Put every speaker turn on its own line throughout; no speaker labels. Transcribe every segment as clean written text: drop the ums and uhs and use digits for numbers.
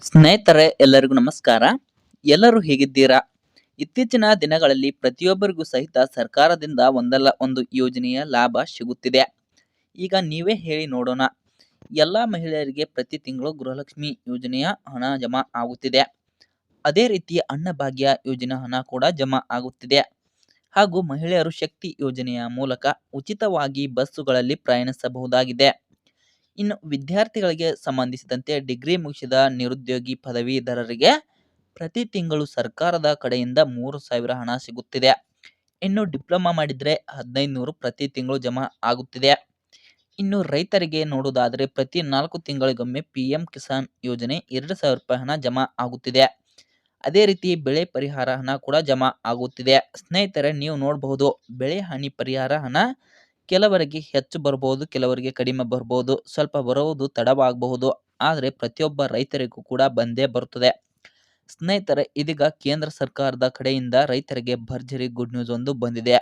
ಸ್ನೇಹಿತರೆ ಎಲ್ಲರಿಗೂ ನಮಸ್ಕಾರ. ಎಲ್ಲರೂ ಹೇಗಿದ್ದೀರಾ? ಇತ್ತೀಚಿನ ದಿನಗಳಲ್ಲಿ ಪ್ರತಿಯೊಬ್ಬರಿಗೂ ಸಹಿತ ಸರ್ಕಾರದಿಂದ ಒಂದಲ್ಲ ಒಂದು ಯೋಜನೆಯ ಲಾಭ ಸಿಗುತ್ತಿದೆ. ಈಗ ನೀವೇ ಹೇಳಿ ನೋಡೋಣ. ಎಲ್ಲ ಮಹಿಳೆಯರಿಗೆ ಪ್ರತಿ ತಿಂಗಳು ಗೃಹಲಕ್ಷ್ಮಿ ಯೋಜನೆಯ ಹಣ ಜಮಾ ಆಗುತ್ತಿದೆ. ಅದೇ ರೀತಿ ಅನ್ನಭಾಗ್ಯ ಯೋಜನೆ ಹಣ ಕೂಡ ಜಮಾ ಆಗುತ್ತಿದೆ. ಹಾಗೂ ಮಹಿಳೆಯರು ಶಕ್ತಿ ಯೋಜನೆಯ ಮೂಲಕ ಉಚಿತವಾಗಿ ಬಸ್ಸುಗಳಲ್ಲಿ ಪ್ರಯಾಣಿಸಬಹುದಾಗಿದೆ. ಇನ್ನು ವಿದ್ಯಾರ್ಥಿಗಳಿಗೆ ಸಂಬಂಧಿಸಿದಂತೆ ಡಿಗ್ರಿ ಮುಗಿಸಿದ ನಿರುದ್ಯೋಗಿ ಪದವೀಧರರಿಗೆ ಪ್ರತಿ ತಿಂಗಳು ಸರ್ಕಾರದ ಕಡೆಯಿಂದ 3,000 ಹಣ ಸಿಗುತ್ತಿದೆ. ಇನ್ನು ಡಿಪ್ಲೊಮಾ ಮಾಡಿದರೆ 1,500 ಪ್ರತಿ ತಿಂಗಳು ಜಮಾ ಆಗುತ್ತಿದೆ. ಇನ್ನು ರೈತರಿಗೆ ನೋಡುವುದಾದರೆ ಪ್ರತಿ 4 ತಿಂಗಳಿಗೊಮ್ಮೆ PM ಕಿಸಾನ್ ಯೋಜನೆ 2,000 ರೂಪಾಯಿ ಹಣ ಜಮಾ ಆಗುತ್ತಿದೆ. ಅದೇ ರೀತಿ ಬೆಳೆ ಪರಿಹಾರ ಹಣ ಕೂಡ ಜಮಾ ಆಗುತ್ತಿದೆ. ಸ್ನೇಹಿತರೆ, ನೀವು ನೋಡಬಹುದು, ಬೆಳೆ ಹಾನಿ ಪರಿಹಾರ ಹಣ ಕೆಲವರಿಗೆ ಹೆಚ್ಚು ಬರಬಹುದು, ಕೆಲವರಿಗೆ ಕಡಿಮೆ ಬರಬಹುದು, ಸ್ವಲ್ಪ ಬರುವುದು ತಡವಾಗಬಹುದು. ಆದರೆ ಪ್ರತಿಯೊಬ್ಬ ರೈತರಿಗೂ ಕೂಡ ಬಂದೇ ಬರುತ್ತದೆ. ಸ್ನೇಹಿತರೆ, ಇದೀಗ ಕೇಂದ್ರ ಸರ್ಕಾರದ ಕಡೆಯಿಂದ ರೈತರಿಗೆ ಭರ್ಜರಿ ಗುಡ್ ನ್ಯೂಸ್ ಒಂದು ಬಂದಿದೆ.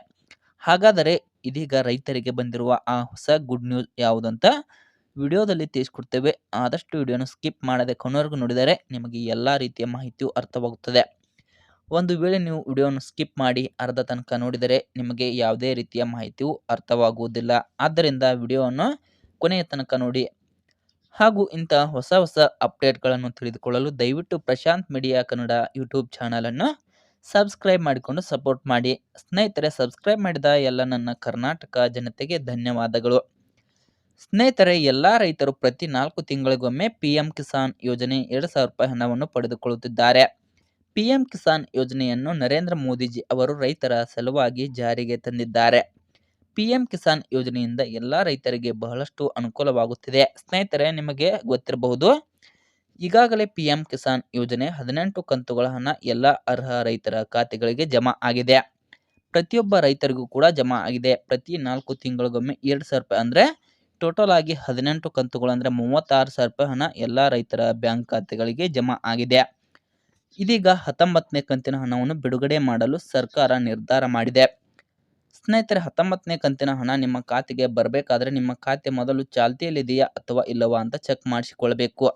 ಹಾಗಾದರೆ ಇದೀಗ ರೈತರಿಗೆ ಬಂದಿರುವ ಆ ಹೊಸ ಗುಡ್ ನ್ಯೂಸ್ ಯಾವುದಂತ ವಿಡಿಯೋದಲ್ಲಿ ತಿಳಿಸ್ಕೊಡ್ತೇವೆ. ಆದಷ್ಟು ವಿಡಿಯೋನ ಸ್ಕಿಪ್ ಮಾಡದೆ ಕೊನೆವರೆಗೂ ನೋಡಿದರೆ ನಿಮಗೆ ಎಲ್ಲ ರೀತಿಯ ಮಾಹಿತಿಯು ಅರ್ಥವಾಗುತ್ತದೆ. ಒಂದು ವೇಳೆ ನೀವು ವಿಡಿಯೋವನ್ನು ಸ್ಕಿಪ್ ಮಾಡಿ ಅರ್ಧ ತನಕ ನೋಡಿದರೆ ನಿಮಗೆ ಯಾವುದೇ ರೀತಿಯ ಮಾಹಿತಿಯು ಅರ್ಥವಾಗುವುದಿಲ್ಲ. ಆದ್ದರಿಂದ ವಿಡಿಯೋವನ್ನು ಕೊನೆಯ ತನಕ ನೋಡಿ. ಹಾಗೂ ಇಂತಹ ಹೊಸ ಹೊಸ ಅಪ್ಡೇಟ್ಗಳನ್ನು ತಿಳಿದುಕೊಳ್ಳಲು ದಯವಿಟ್ಟು ಪ್ರಶಾಂತ್ ಮೀಡಿಯಾ ಕನ್ನಡ ಯೂಟ್ಯೂಬ್ ಚಾನಲನ್ನು ಸಬ್ಸ್ಕ್ರೈಬ್ ಮಾಡಿಕೊಂಡು ಸಪೋರ್ಟ್ ಮಾಡಿ. ಸ್ನೇಹಿತರೆ, ಸಬ್ಸ್ಕ್ರೈಬ್ ಮಾಡಿದ ಎಲ್ಲ ನನ್ನ ಕರ್ನಾಟಕ ಜನತೆಗೆ ಧನ್ಯವಾದಗಳು. ಸ್ನೇಹಿತರೆ, ಎಲ್ಲ ರೈತರು ಪ್ರತಿ 4 ತಿಂಗಳಿಗೊಮ್ಮೆ PM ಕಿಸಾನ್ ಯೋಜನೆ 2,000 ರೂಪಾಯಿ ಹಣವನ್ನು ಪಡೆದುಕೊಳ್ಳುತ್ತಿದ್ದಾರೆ. PM ಕಿಸಾನ್ ಯೋಜನೆಯನ್ನು ನರೇಂದ್ರ ಮೋದಿಜಿ ಅವರು ರೈತರ ಸಲುವಾಗಿ ಜಾರಿಗೆ ತಂದಿದ್ದಾರೆ. PM ಕಿಸಾನ್ ಯೋಜನೆಯಿಂದ ಎಲ್ಲ ರೈತರಿಗೆ ಬಹಳಷ್ಟು ಅನುಕೂಲವಾಗುತ್ತಿದೆ. ಸ್ನೇಹಿತರೆ, ನಿಮಗೆ ಗೊತ್ತಿರಬಹುದು, ಈಗಾಗಲೇ PM ಕಿಸಾನ್ ಯೋಜನೆ 18 ಕಂತುಗಳ ಹಣ ಎಲ್ಲ ಅರ್ಹ ರೈತರ ಖಾತೆಗಳಿಗೆ ಜಮಾ ಆಗಿದೆ. ಪ್ರತಿಯೊಬ್ಬ ರೈತರಿಗೂ ಕೂಡ ಜಮಾ ಆಗಿದೆ. ಪ್ರತಿ 4 ತಿಂಗಳಿಗೊಮ್ಮೆ 2,000 ರೂಪಾಯಿ ಅಂದರೆ ಟೋಟಲ್ ಆಗಿ 18 ಕಂತುಗಳು ಅಂದರೆ 36,000 ರೂಪಾಯಿ ಹಣ ಎಲ್ಲ ರೈತರ ಬ್ಯಾಂಕ್ ಖಾತೆಗಳಿಗೆ ಜಮಾ ಆಗಿದೆ. ಇದೀಗ 19ನೇ ಕಂತಿನ ಹಣವನ್ನು ಬಿಡುಗಡೆ ಮಾಡಲು ಸರ್ಕಾರ ನಿರ್ಧಾರ ಮಾಡಿದೆ. ಸ್ನೇಹಿತರೆ, 19ನೇ ಕಂತಿನ ಹಣ ನಿಮ್ಮ ಖಾತೆಗೆ ಬರಬೇಕಾದ್ರೆ ನಿಮ್ಮ ಖಾತೆ ಮೊದಲು ಚಾಲ್ತಿಯಲ್ಲಿದೆಯಾ ಅಥವಾ ಇಲ್ಲವಾ ಅಂತ ಚೆಕ್ ಮಾಡಿಸಿಕೊಳ್ಳಬೇಕು.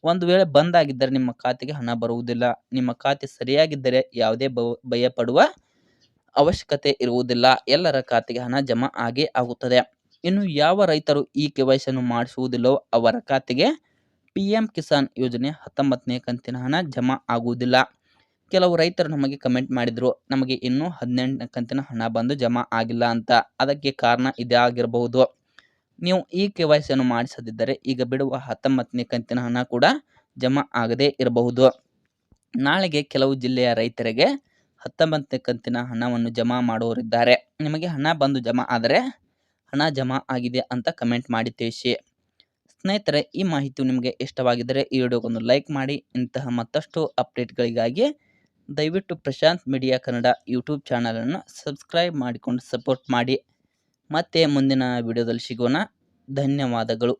ಒಂದು ವೇಳೆ ಬಂದ್ ಆಗಿದ್ದರೆ ನಿಮ್ಮ ಖಾತೆಗೆ ಹಣ ಬರುವುದಿಲ್ಲ. ನಿಮ್ಮ ಖಾತೆ ಸರಿಯಾಗಿದ್ದರೆ ಯಾವುದೇ ಭಯಪಡುವ ಅವಶ್ಯಕತೆ ಇರುವುದಿಲ್ಲ. ಎಲ್ಲರ ಖಾತೆಗೆ ಹಣ ಜಮಾ ಆಗೇ ಆಗುತ್ತದೆ. ಇನ್ನು ಯಾವ ರೈತರು ಈ KYC ಮಾಡಿಸುವುದಿಲ್ಲವೋ ಅವರ ಖಾತೆಗೆ PM ಕಿಸಾನ್ ಯೋಜನೆ 19ನೇ ಕಂತಿನ ಹಣ ಜಮಾ ಆಗುವುದಿಲ್ಲ. ಕೆಲವು ರೈತರು ನಮಗೆ ಕಮೆಂಟ್ ಮಾಡಿದ್ರು, ನಮಗೆ ಇನ್ನೂ 18ನೇ ಕಂತಿನ ಹಣ ಬಂದು ಜಮಾ ಆಗಿಲ್ಲ ಅಂತ. ಅದಕ್ಕೆ ಕಾರಣ ಇದಾಗಿರಬಹುದು. ನೀವು ಈ KYC ಮಾಡಿಸದಿದ್ದರೆ ಈಗ ಬಿಡುವ 19ನೇ ಕಂತಿನ ಹಣ ಕೂಡ ಜಮಾ ಆಗದೇ ಇರಬಹುದು. ನಾಳೆಗೆ ಕೆಲವು ಜಿಲ್ಲೆಯ ರೈತರಿಗೆ 19ನೇ ಕಂತಿನ ಹಣವನ್ನು ಜಮಾ ಮಾಡುವವರಿದ್ದಾರೆ. ನಿಮಗೆ ಹಣ ಬಂದು ಜಮಾ ಆದರೆ ಹಣ ಜಮಾ ಆಗಿದೆ ಅಂತ ಕಮೆಂಟ್ ಮಾಡಿ ತಿಳಿಸಿ. ಸ್ನೇಹಿತರೆ, ಈ ಮಾಹಿತಿಯು ನಿಮಗೆ ಇಷ್ಟವಾಗಿದ್ದರೆ ಈ ವಿಡಿಯೋಗೊಂದು ಲೈಕ್ ಮಾಡಿ. ಇಂತಹ ಮತ್ತಷ್ಟು ಅಪ್ಡೇಟ್ಗಳಿಗಾಗಿ ದಯವಿಟ್ಟು ಪ್ರಶಾಂತ್ ಮೀಡಿಯಾ ಕನ್ನಡ ಯೂಟ್ಯೂಬ್ ಚಾನಲನ್ನು ಸಬ್ಸ್ಕ್ರೈಬ್ ಮಾಡಿಕೊಂಡು ಸಪೋರ್ಟ್ ಮಾಡಿ. ಮತ್ತೆ ಮುಂದಿನ ವಿಡಿಯೋದಲ್ಲಿ ಸಿಗೋಣ. ಧನ್ಯವಾದಗಳು.